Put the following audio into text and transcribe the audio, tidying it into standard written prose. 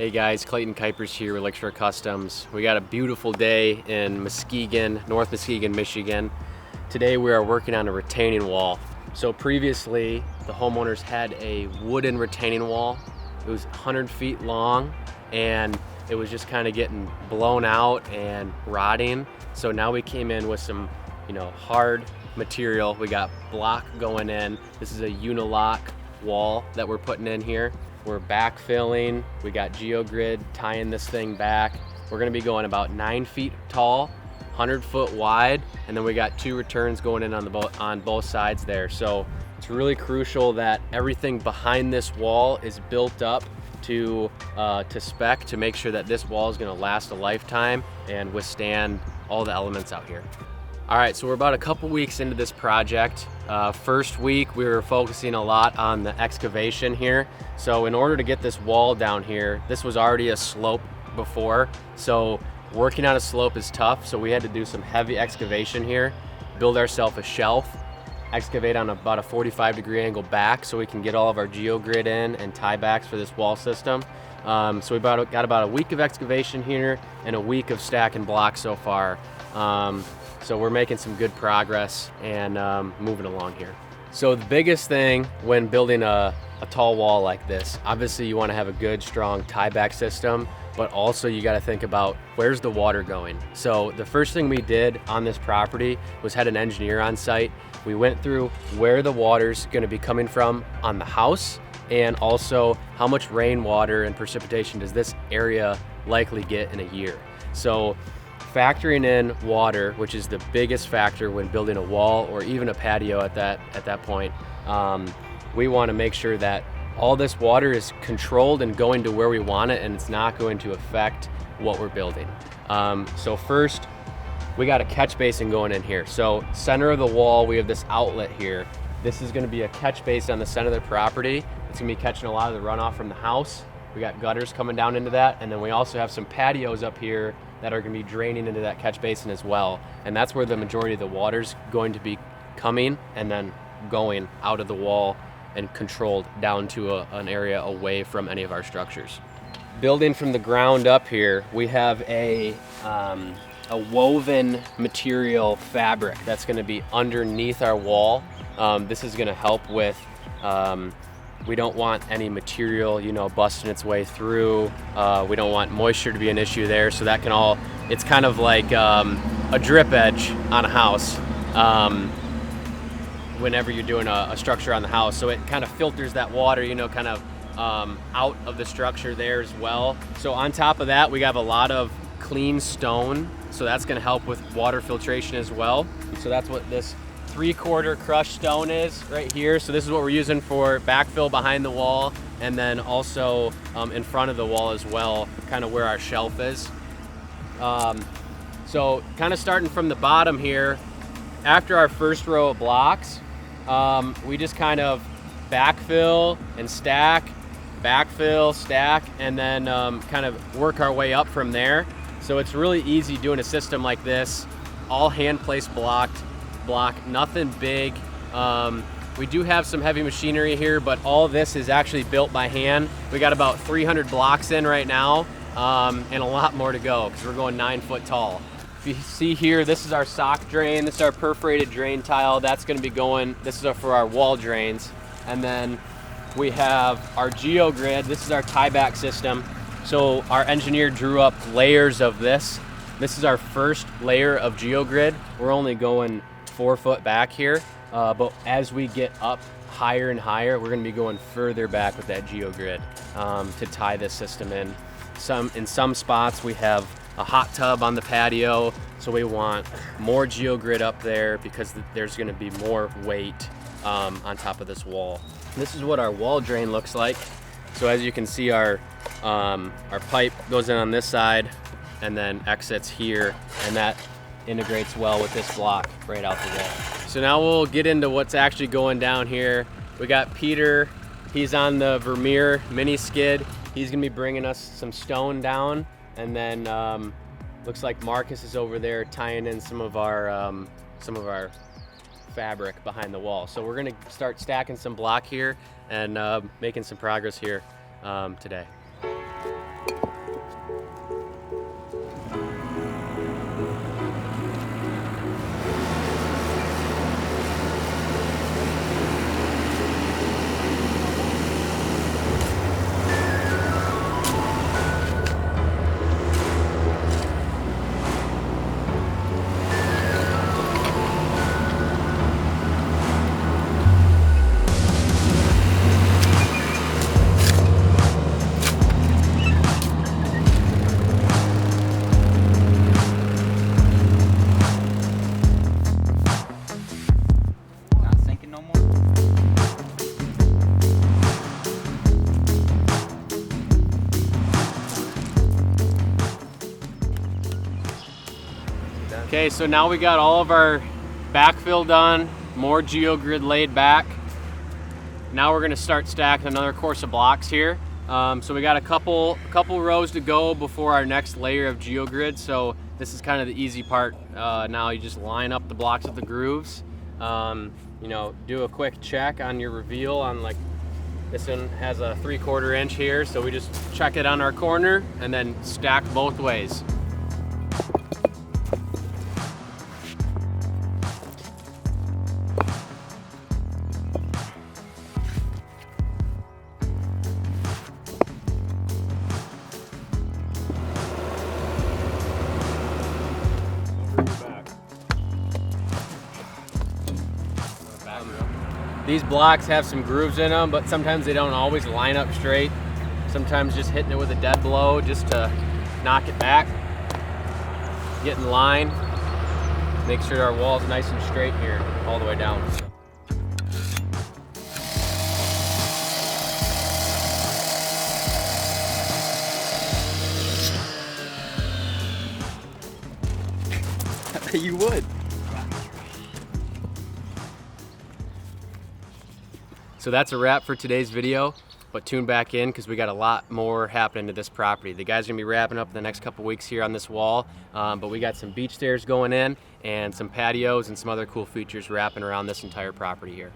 Hey guys, Clayton Kuipers here with Lakeshore Customs. We got a beautiful day in Muskegon, North Muskegon, Michigan. Today we are working on a retaining wall. So previously, the homeowners had a wooden retaining wall. It was 100 feet long and it was just kind of getting blown out and rotting. So now we came in with some, hard material. We got block going in. This is a unilock wall that we're putting in here. We're backfilling, we got geogrid tying this thing back. We're gonna be going about 9 feet tall, 100 foot wide, and then we got 2 returns going in on both sides there. So it's really crucial that everything behind this wall is built up to spec to make sure that this wall is gonna last a lifetime and withstand all the elements out here. All right, so we're about a couple weeks into this project. First week, we were focusing a lot on the excavation here. So in order to get this wall down here, this was already a slope before. So working on a slope is tough. So we had to do some heavy excavation here, build ourselves a shelf, excavate on about a 45-degree angle back so we can get all of our geogrid in and tiebacks for this wall system. So we got about a week of excavation here and a week of stacking blocks so far. So we're making some good progress and moving along here. So the biggest thing when building a tall wall like this, obviously you want to have a good, strong tieback system, but also you got to think about where's the water going. So the first thing we did on this property was had an engineer on site. We went through where the water's going to be coming from on the house, and also how much rainwater and precipitation does this area likely get in a year. So factoring in water, which is the biggest factor when building a wall or even a patio at that point, we want to make sure that all this water is controlled and going to where we want it, and it's not going to affect what we're building. So first, we got a catch basin going in here. So center of the wall, we have this outlet here. This is going to be a catch basin on the center of the property. It's going to be catching a lot of the runoff from the house. We got gutters coming down into that, and then we also have some patios up here that are going to be draining into that catch basin as well. And that's where the majority of the water's going to be coming and then going out of the wall and controlled down to an area away from any of our structures. Building from the ground up here, we have a woven material fabric that's going to be underneath our wall. This is going to help with we don't want any material, busting its way through. We don't want moisture to be an issue there. So that can it's kind of like a drip edge on a house whenever you're doing a structure on the house. So it kind of filters that water, kind of out of the structure there as well. So on top of that, we have a lot of clean stone. So that's gonna help with water filtration as well. So that's what this 3/4 crushed stone is right here. So this is what we're using for backfill behind the wall, and then also in front of the wall as well, kind of where our shelf is. So kind of starting from the bottom here, after our first row of blocks, we just kind of backfill and stack, backfill, stack, and then kind of work our way up from there. So it's really easy doing a system like this, all hand placed block, nothing big. We do have some heavy machinery here, but all this is actually built by hand. We got about 300 blocks in right now, and a lot more to go because we're going 9 foot tall. If you see here, this is our sock drain. This is our perforated drain tile. That's going to be going, this is for our wall drains. And then we have our geogrid. This is our tieback system. So our engineer drew up layers of this. This is our first layer of geogrid. We're only going 4 foot back here, but as we get up higher and higher, we're going to be going further back with that geogrid to tie this system in. In some spots we have a hot tub on the patio, so we want more geogrid up there because there's going to be more weight on top of this wall. This is what our wall drain looks like. So as you can see, our pipe goes in on this side and then exits here, and that integrates well with this block right out the wall. So now we'll get into what's actually going down here. We got Peter, he's on the Vermeer mini skid. He's gonna be bringing us some stone down, and then looks like Marcus is over there tying in some of our fabric behind the wall. So we're gonna start stacking some block here and making some progress here today. Okay, so now we got all of our backfill done, more geogrid laid back. Now we're gonna start stacking another course of blocks here. So we got a couple rows to go before our next layer of geogrid. So this is kind of the easy part. Now you just line up the blocks with the grooves. You know, do a quick check on your reveal on, like, this one has a 3/4 inch here. So we just check it on our corner and then stack both ways. These blocks have some grooves in them, but sometimes they don't always line up straight. Sometimes just hitting it with a dead blow just to knock it back. Get in line. Make sure our wall's nice and straight here all the way down. You would. So that's a wrap for today's video, but tune back in because we got a lot more happening to this property. The guys are gonna be wrapping up in the next couple weeks here on this wall, but we got some beach stairs going in and some patios and some other cool features wrapping around this entire property here.